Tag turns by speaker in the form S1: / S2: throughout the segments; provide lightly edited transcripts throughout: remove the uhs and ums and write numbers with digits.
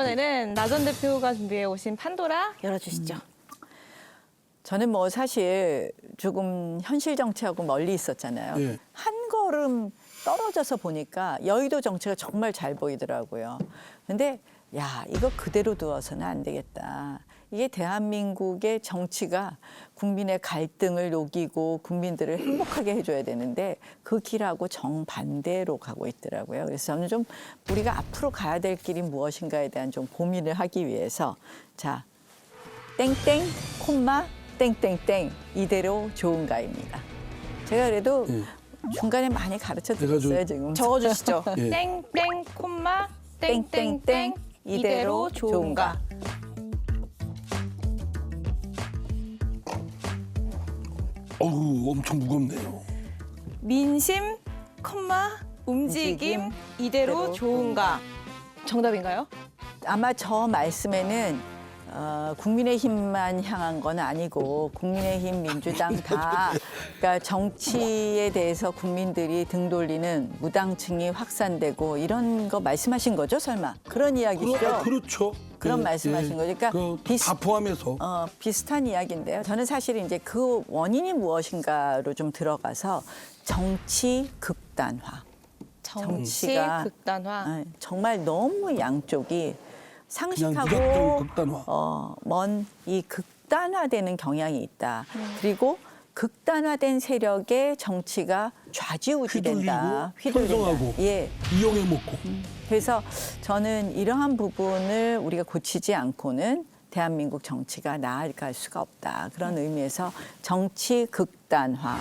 S1: 이번에는 나 전 대표가 준비해 오신 판도라 열어주시죠.
S2: 저는 뭐 사실 조금 현실 정치하고 멀리 있었잖아요.
S3: 예.
S2: 한 걸음 떨어져서 보니까 여의도 정치가 정말 잘 보이더라고요. 근데 야, 이거 그대로 두어서는 안 되겠다. 이게 대한민국의 정치가 국민의 갈등을 녹이고 국민들을 행복하게 해줘야 되는데 그 길하고 정반대로 가고 있더라고요. 그래서 저는 좀 우리가 앞으로 가야 될 길이 무엇인가에 대한 좀 고민을 하기 위해서 자, 땡땡, 콤마, 땡땡땡 이대로 좋은가입니다. 제가 그래도 중간에 많이 가르쳐 드렸어요, 지금.
S1: 적어주시죠.
S3: 예.
S1: 땡땡 콤마 땡땡땡 이대로 좋은가.
S3: 어우, 엄청 무겁네요.
S1: 민심 콤마 움직임 이대로 좋은가. 정답인가요?
S2: 아마 저 말씀에는 국민의힘만 향한 건 아니고 국민의힘, 민주당 다 그러니까 정치에 대해서 국민들이 등 돌리는 무당층이 확산되고 이런 거 말씀하신 거죠, 설마? 그런 이야기죠?
S3: 그렇죠.
S2: 그런 말씀하신 거죠. 그러니까
S3: 다 포함해서.
S2: 비슷한 이야기인데요. 저는 사실 이제 그 원인이 무엇인가로 좀 들어가서 정치 극단화.
S1: 정치
S2: 정치가
S1: 극단화.
S2: 정말 너무 양쪽이
S3: 그냥
S2: 상식하고
S3: 무작정 극단화.
S2: 먼 이 극단화되는 경향이 있다. 그리고 극단화된 세력의 정치가 좌지우지된다.
S3: 편성하고
S2: 예.
S3: 이용해 먹고.
S2: 그래서 저는 이러한 부분을 우리가 고치지 않고는 대한민국 정치가 나아갈 수가 없다. 그런 의미에서 정치 극단화.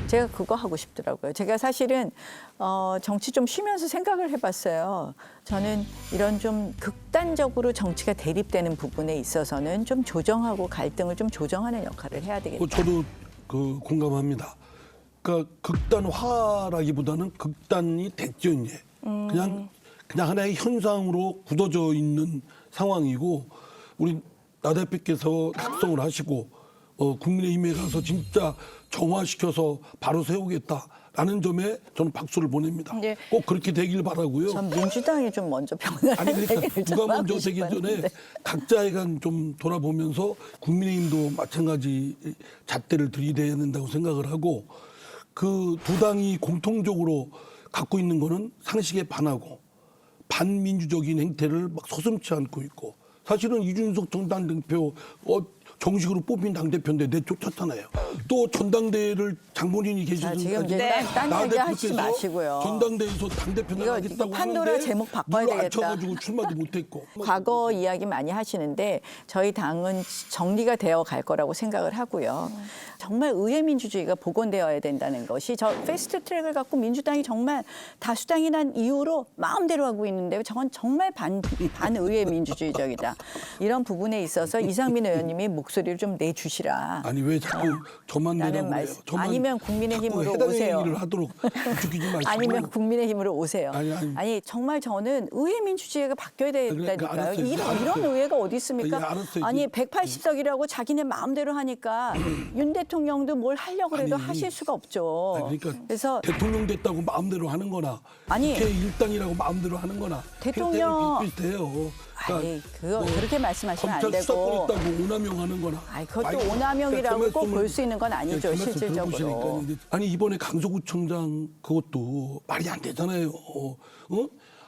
S2: 제가 그거 하고 싶더라고요. 제가 사실은 정치 좀 쉬면서 생각을 해봤어요. 저는 이런 좀 극단적으로 정치가 대립되는 부분에 있어서는 좀 조정하고 갈등을 좀 조정하는 역할을 해야 되겠다.
S3: 저도 그 공감합니다. 그러니까 극단화라기보다는 극단이 됐죠 이제. 그냥 하나의 현상으로 굳어져 있는 상황이고 우리 나 대표께서 각성을 하시고 국민의힘에 가서 진짜 정화시켜서 바로 세우겠다라는 점에 저는 박수를 보냅니다.
S1: 네.
S3: 꼭 그렇게 되길 바라고요.
S2: 전 민주당이 좀 먼저 변화를
S3: 아니 그러니까
S2: 얘기를
S3: 누가
S2: 좀
S3: 먼저
S2: 하고
S3: 되기 전에
S2: 싶었는데.
S3: 각자의 간 좀 돌아보면서 국민의힘도 마찬가지 잣대를 들이대야 된다고 생각을 하고 그 두 당이 공통적으로 갖고 있는 거는 상식에 반하고 반민주적인 행태를 막 서슴지 않고 있고 사실은 이준석 정당 대표 정식으로 뽑힌 당대표인데 내쫓았잖아요. 또 전당대회를 장본인이
S2: 자,
S3: 계시는
S2: 지금 이제 딴 얘기 하시지 마시고요.
S3: 전당대회에서 당대표
S2: 이거
S3: 나가겠다고
S2: 판도라
S3: 하는데
S2: 제목 바꿔야
S3: 누가
S2: 되겠다.
S3: 앉혀가지고 출마도 못했고.
S2: 과거 이야기 많이 하시는데 저희 당은 정리가 되어 갈 거라고 생각을 하고요. 정말 의회 민주주의가 복원되어야 된다는 것이 저 패스트 트랙을 갖고 민주당이 정말 다수당이 난 이후로 마음대로 하고 있는데 저건 정말 반의회 민주주의적이다. 이런 부분에 있어서 이상민 의원님이 목소리를 좀 내주시라.
S3: 아니 왜 자꾸 저만
S2: 라는
S3: 내라고 그래요?
S2: 말씀.
S3: 저만
S2: 아니면 국민의힘으로
S3: 자꾸 해당
S2: 오세요.
S3: 얘기를 하도록 부추기지 마시고.
S2: 아니면 국민의힘으로 오세요.
S3: 아니.
S2: 정말 저는 의회 민주주의가 바뀌어야 된다니까요.
S3: 알았어요.
S2: 이런 의회가 어디 있습니까?
S3: 예, 알았어요.
S2: 아니 180석이라고 자기네 마음대로 하니까 윤 대통령도 뭘 하려고 해도
S3: 아니,
S2: 하실 수가 없죠.
S3: 그러니까
S2: 그래서
S3: 대통령 됐다고 마음대로 하는 거나
S2: 아니,
S3: 국회 일당이라고 마음대로 하는 거나
S2: 대통령-
S3: 행태는 비슷비슷해요.
S2: 아니 그렇게 말씀하시면 안
S3: 검찰 수사권
S2: 되고.
S3: 있다고 오남용하는 거나
S2: 아니, 그것도 오남용이라고 꼭 볼 수 있는 건 아니죠, 실질적으로.
S3: 아니 이번에 강서구청장 그것도 말이 안 되잖아요.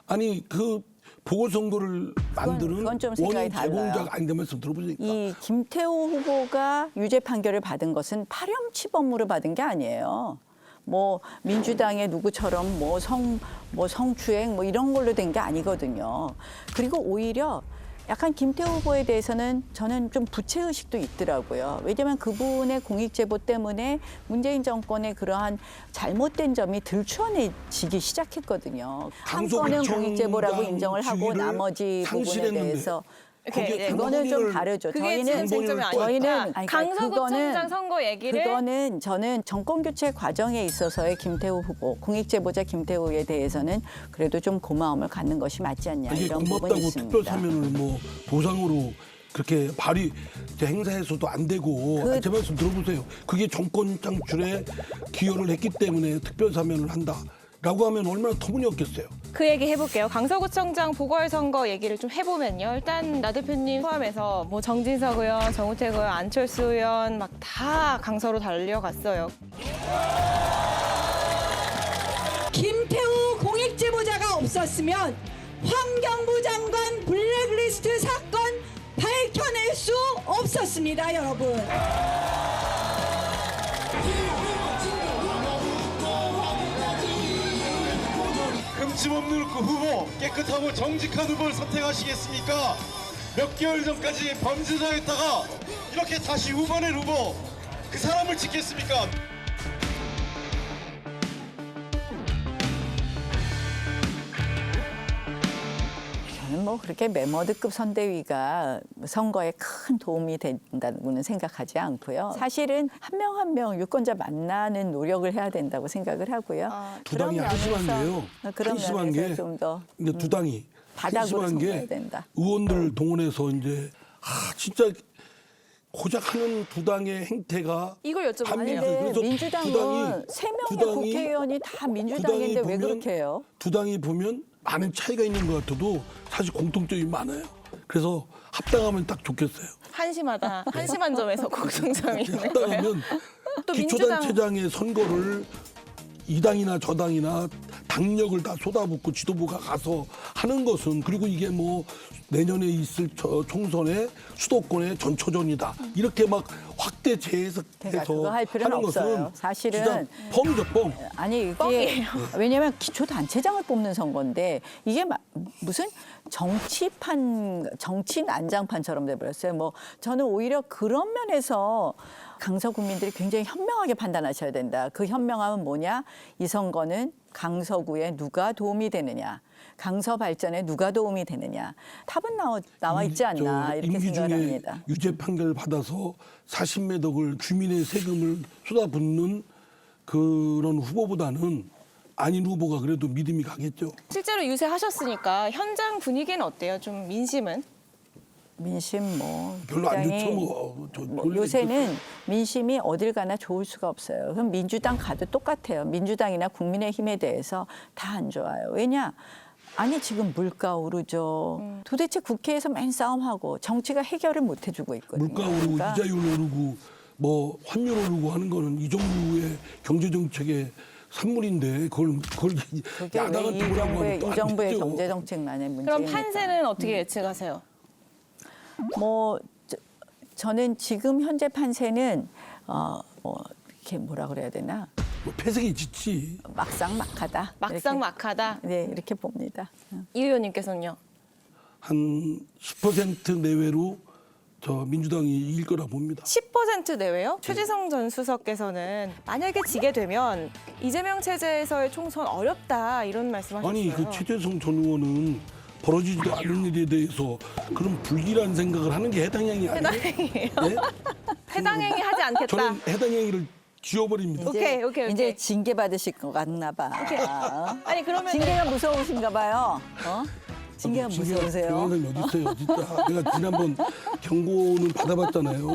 S3: 아니 그 보궐선거를 만드는
S2: 그건 좀 생각이
S3: 원인
S2: 달라요.
S3: 제공자가 아닌데 말씀 들어보니까
S2: 이 김태호 후보가 유죄 판결을 받은 것은 파렴치범으로 받은 게 아니에요. 뭐 민주당의 누구처럼 뭐 성추행 뭐 이런 걸로 된 게 아니거든요. 그리고 오히려 약간 김태호 후보에 대해서는 저는 좀 부채의식도 있더라고요. 왜냐하면 그분의 공익제보 때문에 문재인 정권의 그러한 잘못된 점이 들추어내지기 시작했거든요. 한 건은 공익제보라고 인정을 하고
S3: 지위를
S2: 나머지 부분에
S3: 상실했는데.
S2: 대해서
S3: 거기에
S2: 그거는 좀 다르죠.
S1: 그게 지금 쟁점이 아니니까
S2: 아니,
S1: 강서구청장 선거 얘기를
S2: 그거는 저는 정권 교체 과정에 있어서의 김태우 후보, 공익제보자 김태우에 대해서는 그래도 좀 고마움을 갖는 것이 맞지 않냐
S3: 이게
S2: 이런 부분이
S3: 고맙다고
S2: 있습니다.
S3: 특별 사면을 뭐 보상으로 그렇게 발의 행사에서도 안 되고 제 말씀 들어보세요. 그게 정권 창출에 기여를 했기 때문에 특별사면을 한다라고 하면 얼마나 터무니없겠어요.
S1: 그 얘기 해볼게요. 강서구청장 보궐선거 얘기를 좀 해보면요. 일단 나 대표님 포함해서 뭐 정진석 의원, 정우택 의원, 안철수 의원 막 다 강서로 달려갔어요.
S4: 김태우 공익제보자가 없었으면 환경부 장관 블랙리스트 사건 밝혀낼 수 없었습니다, 여러분.
S5: 흠집없는 그 후보, 깨끗하고 정직한 후보를 선택하시겠습니까? 몇 개월 전까지 범죄자였다가 이렇게 다시 후보낸 후보, 그 사람을 찍겠습니까?
S2: 저는 뭐 그렇게 메머드급 선대위가 선거에 큰 도움이 된다고는 생각하지 않고요. 사실은 한 명 한 명 유권자 만나는 노력을 해야 된다고 생각을 하고요.
S3: 두 당이 한심한 게요.
S2: 그런
S3: 한심한 게
S2: 면에서 좀 더
S3: 근데 두 당이
S2: 바닥으로
S3: 한심한 게
S2: 서야 된다.
S3: 의원들 동원해서 이제 진짜 고작 하는 두 당의 행태가
S1: 이걸 여쭤보면
S3: 반민주.
S1: 안 돼요.
S3: 그래서
S2: 근데
S3: 두
S2: 민주당은
S3: 당이-
S2: 세
S3: 두
S2: 명의
S3: 당이-
S2: 국회의원이 다 민주당인데 왜 그렇게 해요?
S3: 두 당이 보면 많은 차이가 있는 것 같아도 사실 공통점이 많아요. 그래서 합당하면 딱 좋겠어요.
S1: 한심하다. 한심한 점에서 공통점이 있는 거예요.
S3: 합당하면
S1: 또
S3: 기초단체장의 선거를 이 당이나 저 당이나 당력을 다 쏟아붓고 지도부가 가서 하는 것은 그리고 이게 뭐 내년에 있을 총선의 수도권의 전초전이다 이렇게 막 확대 재해석해서
S2: 그거 할 필요는
S3: 하는 것은
S2: 없어요. 사실은
S3: 진짜 뻥이죠 뻥.
S2: 아니 이게
S1: 뻥이에요.
S2: 왜냐하면 기초단체장을 뽑는 선거인데 이게 무슨 정치 난장판처럼 돼버렸어요. 뭐 저는 오히려 그런 면에서 강서 국민들이 굉장히 현명하게 판단하셔야 된다. 그 현명함은 뭐냐? 이 선거는 강서구에 누가 도움이 되느냐, 강서 발전에 누가 도움이 되느냐. 답은 나와 있지 않나 이렇게
S3: 임기
S2: 생각을
S3: 중에
S2: 합니다.
S3: 유죄 판결 받아서 40매덕을 주민의 세금을 쏟아붓는 그런 후보보다는 아닌 후보가 그래도 믿음이 가겠죠.
S1: 실제로 유세하셨으니까 현장 분위기는 어때요? 좀 민심은?
S2: 민심 뭐
S3: 별로 안
S2: 굉장히
S3: 좋죠. 뭐.
S2: 요새는 민심이 어딜 가나 좋을 수가 없어요. 그럼 민주당 가도 똑같아요. 민주당이나 국민의힘에 대해서 다 안 좋아요. 왜냐? 아니 지금 물가 오르죠. 도대체 국회에서 맨 싸움하고 정치가 해결을 못 해주고 있거든요.
S3: 물가 오르고
S2: 그러니까
S3: 이자율 오르고 뭐 환율 오르고 하는 거는 이 정부의 경제 정책의 산물인데 그걸
S2: 그게 왜
S3: 야당한테 뭐라고 하면 또
S2: 이
S3: 안
S2: 정부의
S3: 되죠.
S2: 경제 정책만의 문제입니까?
S1: 그럼 판세는 어떻게 예측하세요?
S2: 뭐 저는 지금 현재 판세는 뭐 이렇게 뭐라 그래야 되나
S3: 뭐 폐색이 짙지.
S2: 막상막하다.
S1: 막상막하다.
S2: 네 이렇게 봅니다.
S1: 이 의원님께서는요?
S3: 한 10% 내외로 저 민주당이 이길 거라 봅니다.
S1: 10% 내외요? 최지성 전 수석께서는 만약에 지게 되면 이재명 체제에서의 총선 어렵다 이런 말씀하셨어요.
S3: 아니 그 최재성 전 의원은 벌어지지도 않은 일에 대해서 그런 불길한 생각을 하는 게 해당 행위 아니에요?
S1: 해당행위예요?
S3: 네?
S1: 해당 행위 하지 않겠다.
S3: 저는 해당 행위를 지워버립니다.
S1: 오케이.
S2: 이제 징계 받으실 것 같나 봐.
S1: 아니 그러면
S2: 징계가 무서우신가 봐요. 징계가 무서우세요?
S3: 변호사님 어디 있어요, 진짜. 내가 지난번 경고는 받아봤잖아요.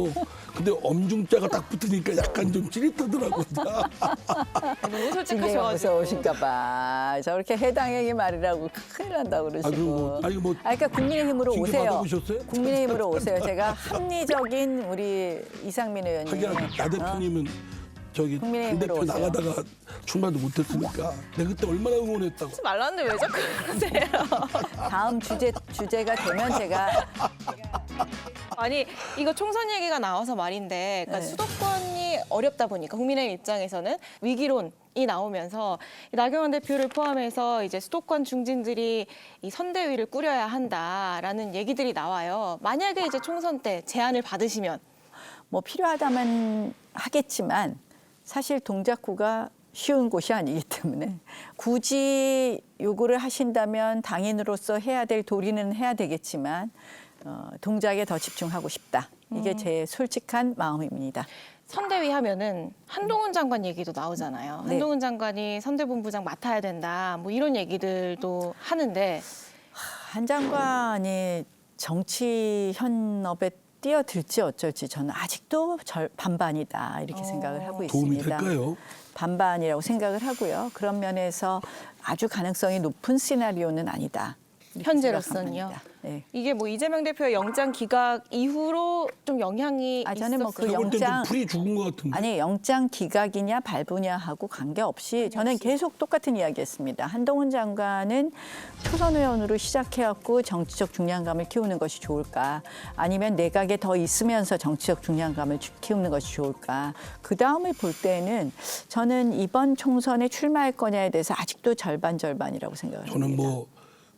S3: 근데 엄중자가 딱 붙으니까 약간 좀 찌릿하더라고요.
S1: 너무
S2: 징계가
S1: 솔직하셔가지고.
S2: 무서우신가 봐. 저렇게 해당행위 말이라고 큰일 난다고 그러시고. 그러니까 국민의힘으로
S3: 징계
S2: 오세요.
S3: 받아보셨어요?
S2: 국민의힘으로 오세요. 제가 합리적인 우리 이상민 의원님.
S3: 하긴 나 대표님은 저기 당
S2: 국민의힘으로
S3: 대표
S2: 오세요.
S3: 나가다가 출마도 못했으니까 내가 그때 얼마나 응원했다고.
S1: 하지 말라는데 왜 자꾸 그러세요?
S2: 다음 주제가 되면 제가
S1: 아니 이거 총선 얘기가 나와서 말인데 그러니까
S2: 네.
S1: 수도권이 어렵다 보니까 국민의힘 입장에서는 위기론이 나오면서 나경원 대표를 포함해서 이제 수도권 중진들이 이 선대위를 꾸려야 한다라는 얘기들이 나와요. 만약에 이제 총선 때 제안을 받으시면
S2: 뭐 필요하다면 하겠지만 사실 동작구가 쉬운 곳이 아니기 때문에 굳이 요구를 하신다면 당인으로서 해야 될 도리는 해야 되겠지만 동작에 더 집중하고 싶다. 이게 제 솔직한 마음입니다.
S1: 선대위 하면은 한동훈 장관 얘기도 나오잖아요.
S2: 네.
S1: 한동훈 장관이 선대본부장 맡아야 된다. 뭐 이런 얘기들도 하는데
S2: 한 장관이 정치 현업에 뛰어들지 어쩔지 저는 아직도 반반이다 이렇게 생각을 하고
S3: 도움이
S2: 있습니다.
S3: 될까요?
S2: 반반이라고 생각을 하고요. 그런 면에서 아주 가능성이 높은 시나리오는 아니다. 이렇게
S1: 현재로서는요.
S2: 생각합니다. 네.
S1: 이게 뭐 이재명 대표의 영장 기각 이후로 좀 영향이
S2: 저는 뭐 그
S1: 있었어요.
S3: 제가 볼 때는
S2: 영장
S3: 풀이 죽은 것 같은데.
S2: 아니 영장 기각이냐 발부냐하고 관계없이 저는 계속 똑같은 이야기했습니다. 한동훈 장관은 초선 의원으로 시작해왔고 정치적 중량감을 키우는 것이 좋을까? 아니면 내각에 더 있으면서 정치적 중량감을 키우는 것이 좋을까? 그 다음을 볼 때는 저는 이번 총선에 출마할 거냐에 대해서 아직도 절반이라고 생각을 합니다.
S3: 저는 뭐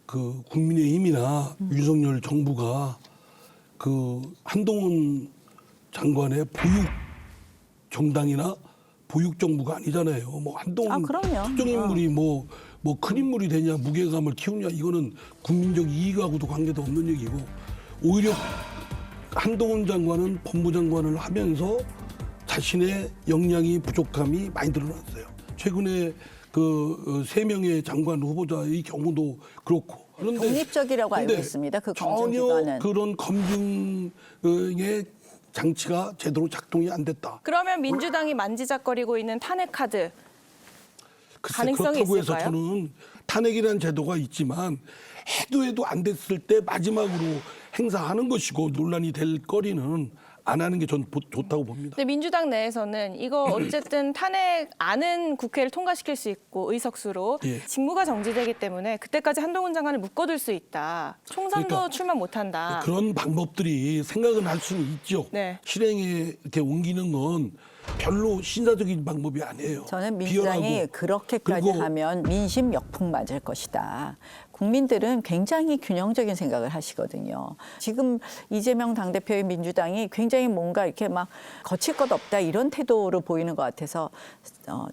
S3: 그 국민의힘이나 윤석열 정부가 그 한동훈 장관의 보육 정당이나 보육 정부가 아니잖아요. 뭐 한동훈
S2: 그럼요.
S3: 특정 인물이 뭐 큰 인물이 되냐 무게감을 키우냐 이거는 국민적 이익하고도 관계도 없는 얘기고 오히려 한동훈 장관은 법무장관을 하면서 자신의 역량이 부족함이 많이 드러났어요. 최근에 그 3명의 장관 후보자의 경우도 그렇고. 그런데
S2: 독립적이라고 알고
S3: 근데
S2: 있습니다. 그
S3: 전혀
S2: 검증기관은.
S3: 그런 검증의 장치가 제대로 작동이 안 됐다.
S1: 그러면 민주당이 만지작거리고 있는 탄핵 카드
S3: 글쎄,
S1: 가능성이
S3: 그렇다고 해서
S1: 있을까요?
S3: 저는 탄핵이라는 제도가 있지만 해도 안 됐을 때 마지막으로 행사하는 것이고 논란이 될 거리는 안 하는 게 전 좋다고 봅니다.
S1: 근데 민주당 내에서는 이거 어쨌든 탄핵 안은 국회를 통과시킬 수 있고 의석수로
S3: 예.
S1: 직무가 정지되기 때문에 그때까지 한동훈 장관을 묶어둘 수 있다. 총선도
S3: 그러니까
S1: 출마 못한다.
S3: 그런 방법들이 생각은 할 수는 있죠.
S1: 네.
S3: 실행에 이렇게 옮기는 건 별로 신사적인 방법이 아니에요.
S2: 저는 민주당이
S3: 비열하고.
S2: 그렇게까지
S3: 그리고
S2: 하면 민심 역풍 맞을 것이다. 국민들은 굉장히 균형적인 생각을 하시거든요. 지금 이재명 당대표의 민주당이 굉장히 뭔가 이렇게 막 거칠 것 없다 이런 태도로 보이는 것 같아서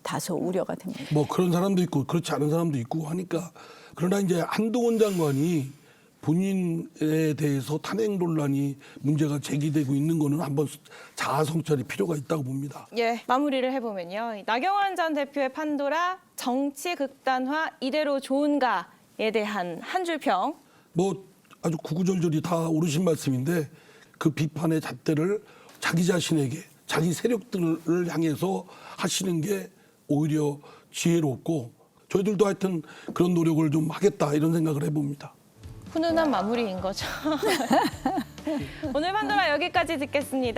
S2: 다소 우려가 됩니다.
S3: 뭐 그런 사람도 있고 그렇지 않은 사람도 있고 하니까 그러나 이제 한동훈 장관이 본인에 대해서 탄핵 논란이 문제가 제기되고 있는 거는 한번 자아 성찰이 필요가 있다고 봅니다.
S1: 예, 마무리를 해보면요. 나경원 전 대표의 판도라 정치 극단화 이대로 좋은가에 대한 한 줄 평.
S3: 뭐 아주 구구절절이 다 옳으신 말씀인데 그 비판의 잣대를 자기 자신에게 자기 세력들을 향해서 하시는 게 오히려 지혜롭고 저희들도 하여튼 그런 노력을 좀 하겠다 이런 생각을 해봅니다.
S1: 훈훈한 마무리인 거죠. 오늘 판도라 여기까지 듣겠습니다.